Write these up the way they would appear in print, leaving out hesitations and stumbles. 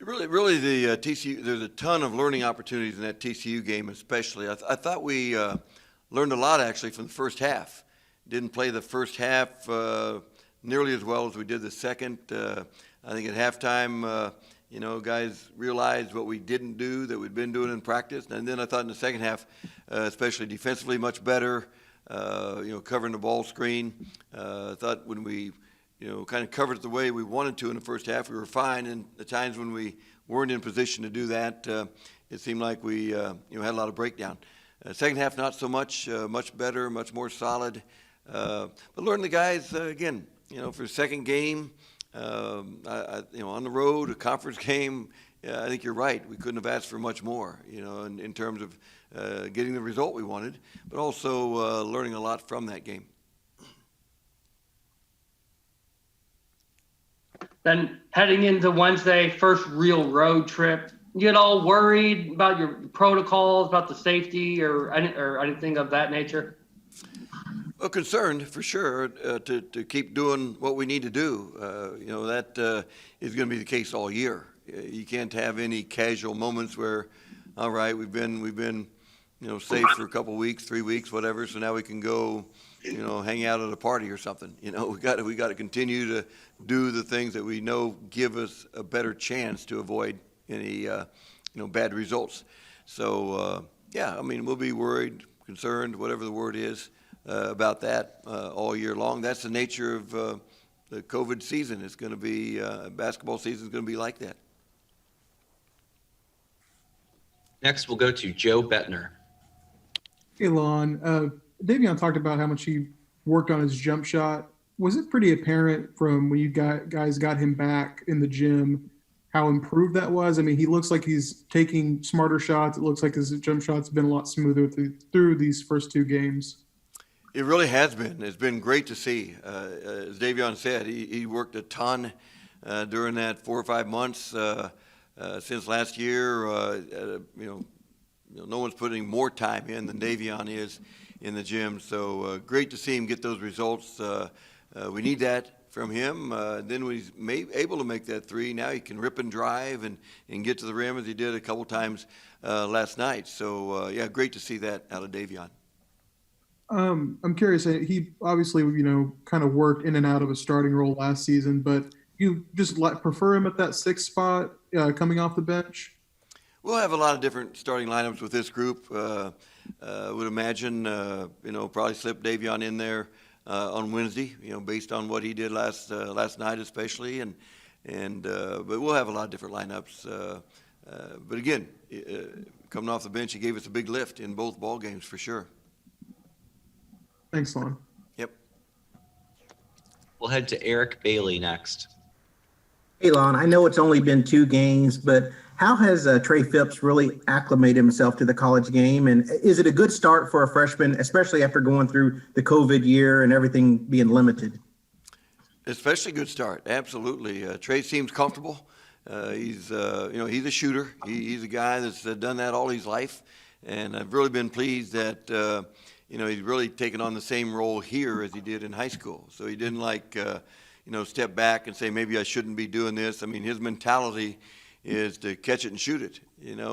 Really, the TCU. There's a ton of learning opportunities in that TCU game, especially. I thought we learned a lot actually from the first half. Didn't play the first half nearly as well as we did the second. I think at halftime, guys realized what we didn't do that we'd been doing in practice, and then I thought in the second half, especially defensively, much better. Covering the ball screen. I thought when we kind of covered it the way we wanted to in the first half, we were fine. And the times when we weren't in position to do that, it seemed like we had a lot of breakdown. Second half, not so much. Much better, much more solid. But learning the guys again. For the second game, on the road, a conference game. I think you're right. We couldn't have asked for much more. In terms of getting the result we wanted, but also learning a lot from that game. Then heading into Wednesday, first real road trip, you get all worried about your protocols, about the safety or anything of that nature? Well, concerned for sure to keep doing what we need to do. That is going to be the case all year. You can't have any casual moments where, all right, we've been safe for a couple weeks, 3 weeks, whatever. So now we can go, hang out at a party or something. We got to continue to do the things that we know give us a better chance to avoid any, bad results. So we'll be worried, concerned, whatever the word is, about that all year long. That's the nature of the COVID season. It's going to be basketball season is going to be like that. Next, we'll go to Joe Bettner. Hey, Lon. Davion talked about how much he worked on his jump shot. Was it pretty apparent from when you guys got him back in the gym how improved that was? I mean, he looks like he's taking smarter shots. It looks like his jump shot's been a lot smoother through these first two games. It really has been. It's been great to see. As Davion said, he worked a ton during that 4 or 5 months since last year. No one's putting more time in than Davion is in the gym. So great to see him get those results. We need that from him. Then when he's able to make that three, now he can rip and drive and get to the rim as he did a couple times last night. So, great to see that out of Davion. I'm curious. He obviously, kind of worked in and out of a starting role last season, but you just prefer him at that sixth spot coming off the bench? We'll have a lot of different starting lineups with this group. Would imagine, probably slip Davion in there on Wednesday, based on what he did last night especially. But we'll have a lot of different lineups. But again, coming off the bench, he gave us a big lift in both ball games for sure. Thanks, Lon. Yep. We'll head to Eric Bailey next. Hey, Lon, I know it's only been 2 games, but how has Trey Phipps really acclimated himself to the college game? And is it a good start for a freshman, especially after going through the COVID year and everything being limited? Especially good start, absolutely. Trey seems comfortable. He's a shooter. He's a guy that's done that all his life. And I've really been pleased that, he's really taken on the same role here as he did in high school. So he didn't step back and say, maybe I shouldn't be doing this. I mean, his mentality is to catch it and shoot it,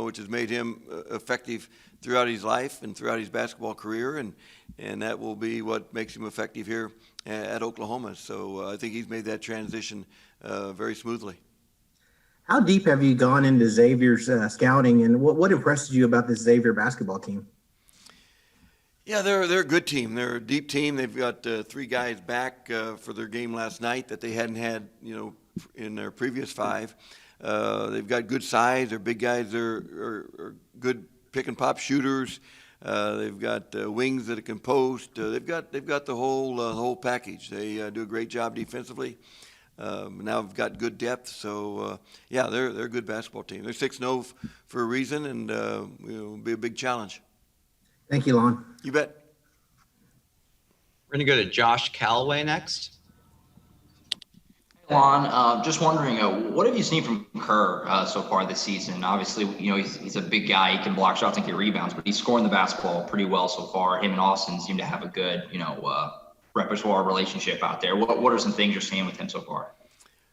which has made him effective throughout his life and throughout his basketball career. And that will be what makes him effective here at Oklahoma. So I think he's made that transition very smoothly. How deep have you gone into Xavier's scouting, and what impressed you about this Xavier basketball team? Yeah, they're a good team. They're a deep team. They've got 3 guys back for their game last night that they hadn't had, in their previous 5. They've got good size. Their big guys are good pick and pop shooters. They've got wings that can post. They've got the whole package. They do a great job defensively. Now we've got good depth. So they're a good basketball team. They're 6-0 for a reason, and it'll be a big challenge. Thank you, Lon. You bet. We're going to go to Josh Callaway next. Lon, just wondering, what have you seen from Kerr so far this season? Obviously, he's a big guy. He can block shots and get rebounds, but he's scoring the basketball pretty well so far. Him and Austin seem to have a good, repertoire relationship out there. What are some things you're seeing with him so far?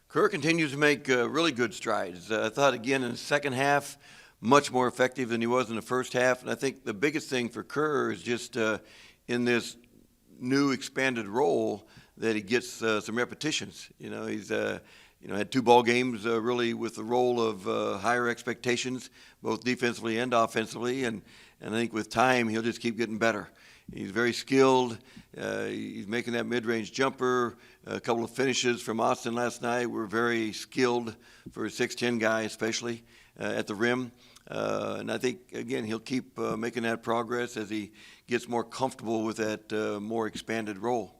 Kerr continues to make really good strides. I thought, again, in the second half, much more effective than he was in the first half. And I think the biggest thing for Kerr is just in this new expanded role that he gets some repetitions. He's had 2 ball games really with the role of higher expectations, both defensively and offensively. And I think with time, he'll just keep getting better. He's very skilled. He's making that mid-range jumper. A couple of finishes from Austin last night were very skilled for a 6'10" guy, especially at the rim. And I think, again, he'll keep making that progress as he gets more comfortable with that more expanded role.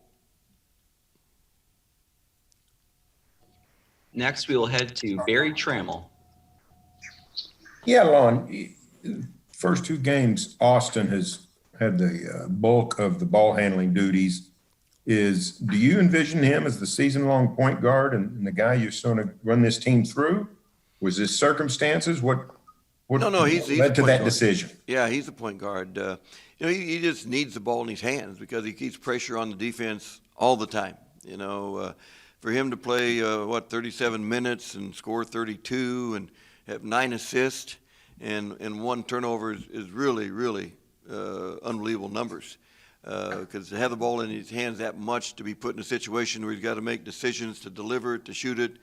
Next, we will head to Barry Trammell. Yeah, Lon, first 2 games, Austin has had the bulk of the ball handling duties. Do you envision him as the season-long point guard and the guy you're going to run this team through? Was this circumstances? What No, he's led to point that guard. decision? Yeah, he's a point guard. He just needs the ball in his hands because he keeps pressure on the defense all the time. For him to play 37 minutes and score 32 and have 9 assists and 1 turnover is really, really unbelievable numbers. Because to have the ball in his hands that much, to be put in a situation where he's got to make decisions to deliver it, to shoot it,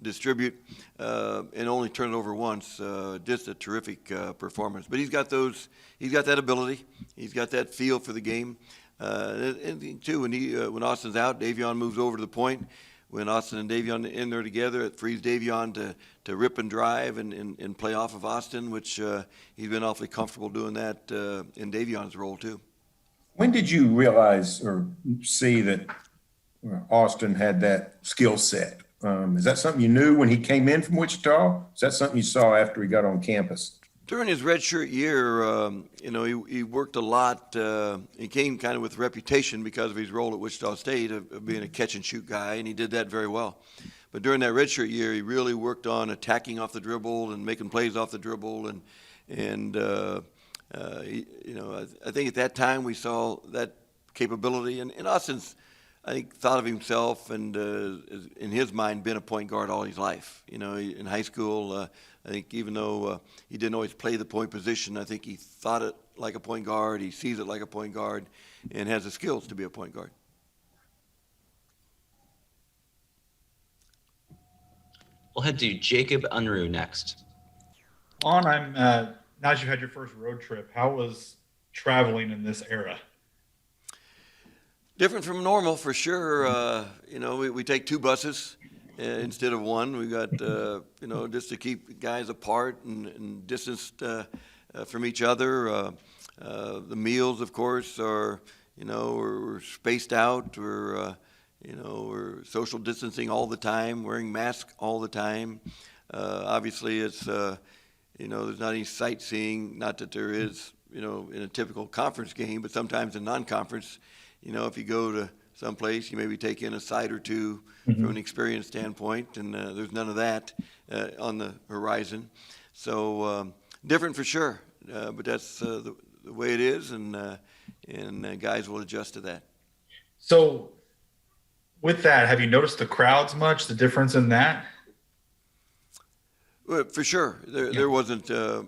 distribute, and only turn it over once, just a terrific performance. But he's got that ability, he's got that feel for the game. And too, when Austin's out, Davion moves over to the point. When Austin and Davion in there together, it frees Davion to rip and drive and play off of Austin, which he's been awfully comfortable doing that in Davion's role too. When did you realize or see that Austin had that skill set? Is that something you knew when he came in from Wichita? Is that something you saw after he got on campus? During his redshirt year, he worked a lot. He came kind of with reputation because of his role at Wichita State of being a catch-and-shoot guy, and he did that very well. But during that redshirt year, he really worked on attacking off the dribble and making plays off the dribble. I think at that time we saw that capability. And Austin's, I think, thought of himself and in his mind been a point guard all his life. In high school, I think even though he didn't always play the point position, I think he thought it like a point guard. He sees it like a point guard and has the skills to be a point guard. We'll head to Jacob Unruh next. Lon, now that you've had your first road trip, how was traveling in this era? Different from normal, for sure. We take 2 buses instead of 1. We got, just to keep guys apart and distanced from each other. The meals, of course, are, we're spaced out. We're social distancing all the time, wearing masks all the time. Obviously, it's, there's not any sightseeing, not that there is, in a typical conference game, but sometimes in non-conference, if you go to someplace, you maybe take in a sight or 2 from an experience standpoint, and there's none of that on the horizon. So different for sure, but that's the way it is, and guys will adjust to that. So with that, have you noticed the crowds much, the difference in that? Well, for sure. There wasn't a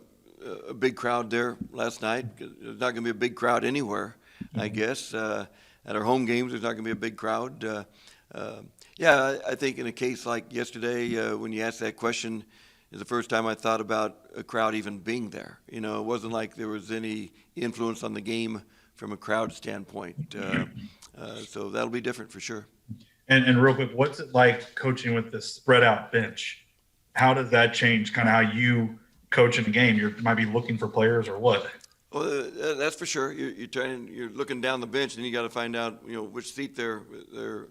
big crowd there last night. There's not going to be a big crowd anywhere, I guess. At our home games, there's not going to be a big crowd. I think in a case like yesterday, when you asked that question, is the first time I thought about a crowd even being there. It wasn't like there was any influence on the game from a crowd standpoint. So that'll be different for sure. And real quick, what's it like coaching with this spread out bench? How does that change kind of how you coach in the game? You might be looking for players or what? Well, that's for sure. You're looking down the bench, and you got to find out, which seat they're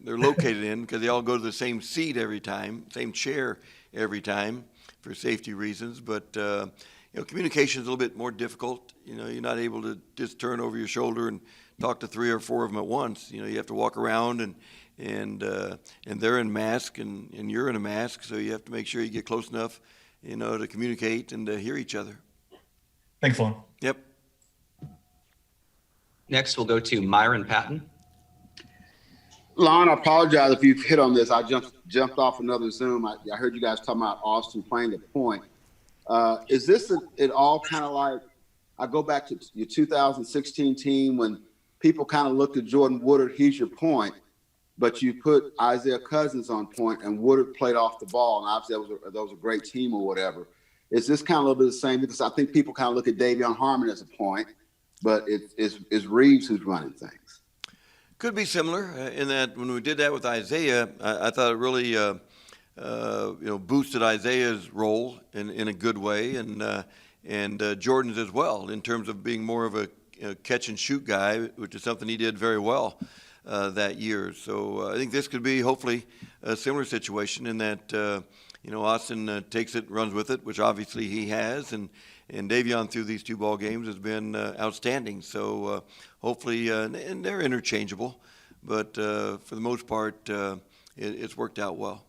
located in, because they all go to the same seat every time, same chair every time, for safety reasons. But communication is a little bit more difficult. You're not able to just turn over your shoulder and talk to 3 or 4 of them at once. You have to walk around, and they're in mask, and you're in a mask, so you have to make sure you get close enough, to communicate and to hear each other. Thanks, Lon. Yep. Next, we'll go to Myron Patton. Lon, I apologize if you've hit on this. I jumped off another Zoom. I heard you guys talking about Austin playing the point. Is this at all kind of like, I go back to your 2016 team when people kind of looked at Jordan Woodard, he's your point, but you put Isaiah Cousins on point and Woodard played off the ball, and obviously that was a great team or whatever. Is this kind of a little bit the same? Because I think people kind of look at Davion Harmon as a point, but it's Reeves who's running things. Could be similar in that when we did that with Isaiah, I thought it really boosted Isaiah's role in a good way, and Jordan's as well in terms of being more of a catch and shoot guy, which is something he did very well that year. So I think this could be hopefully a similar situation in that Austin takes it, runs with it, which obviously he has, and Davion through these two ball games has been outstanding. So hopefully, and they're interchangeable, but for the most part, it's worked out well.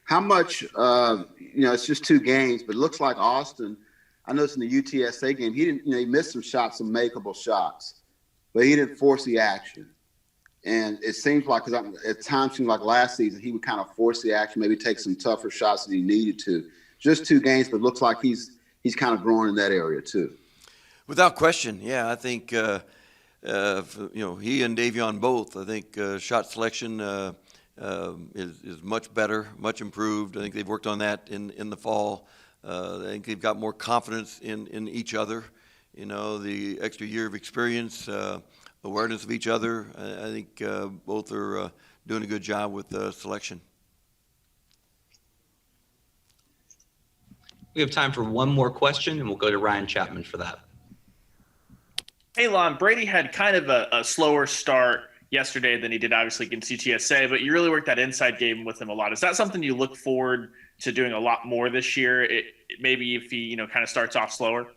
How much, it's just 2 games, but it looks like Austin, I noticed in the UTSA game, he missed some shots, some makeable shots, but he didn't force the action. And it seems like, because at times seemed like last season, he would kind of force the action, maybe take some tougher shots that he needed to. Just 2 games, but it looks like he's kind of growing in that area too. Without question, yeah. I think he and Davion both. I think shot selection is much better, much improved. I think they've worked on that in the fall. I think they've got more confidence in each other. The extra year of experience, awareness of each other. I think both are doing a good job with selection. We have time for one more question, and we'll go to Ryan Chapman for that. Hey, Lon, Brady had kind of a slower start yesterday than he did obviously against UTSA, but you really worked that inside game with him a lot. Is that something you look forward to doing a lot more this year? Maybe if he, kind of starts off slower?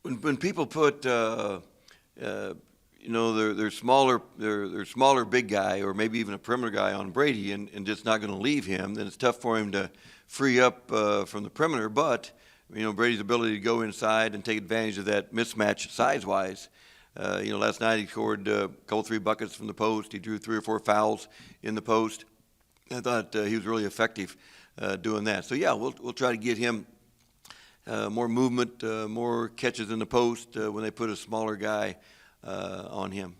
When people put, their smaller big guy or maybe even a perimeter guy on Brady and just not going to leave him, then it's tough for him to free up from the perimeter. But, Brady's ability to go inside and take advantage of that mismatch size-wise. Last night he scored a couple, 3 buckets from the post. He drew 3 or 4 fouls in the post. I thought he was really effective doing that. So, yeah, we'll try to get him more movement, more catches in the post when they put a smaller guy on him.